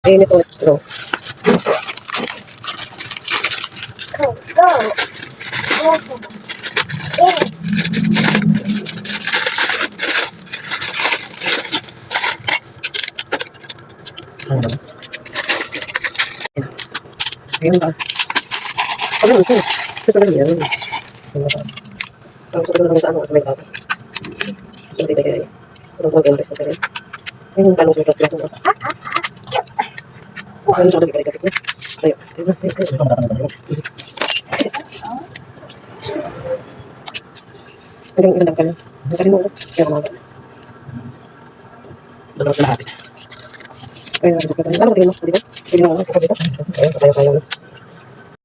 Init ulit. Go. Go, go. Go, go. Yeah. Ano ba? Ayun ba? Ano ito? Ito pala yan. Ano ba? Ang suko naman sa ano, sa may bata. So, hindi kaya. Ano ba ang rest natin? Ayun, paano sa mga klasa? Ano sa mga kapit na? Tayo. Ito matatanan tayo. Hanggang ilang ka na. Ang kanin mo. Kaya kumaga. Dalawa sa lahat. Ayun, nasa kapit. Ano ba tingin mo? Di ba? Hindi mo sa kapit. Ayun, sasayaw-sayaw na.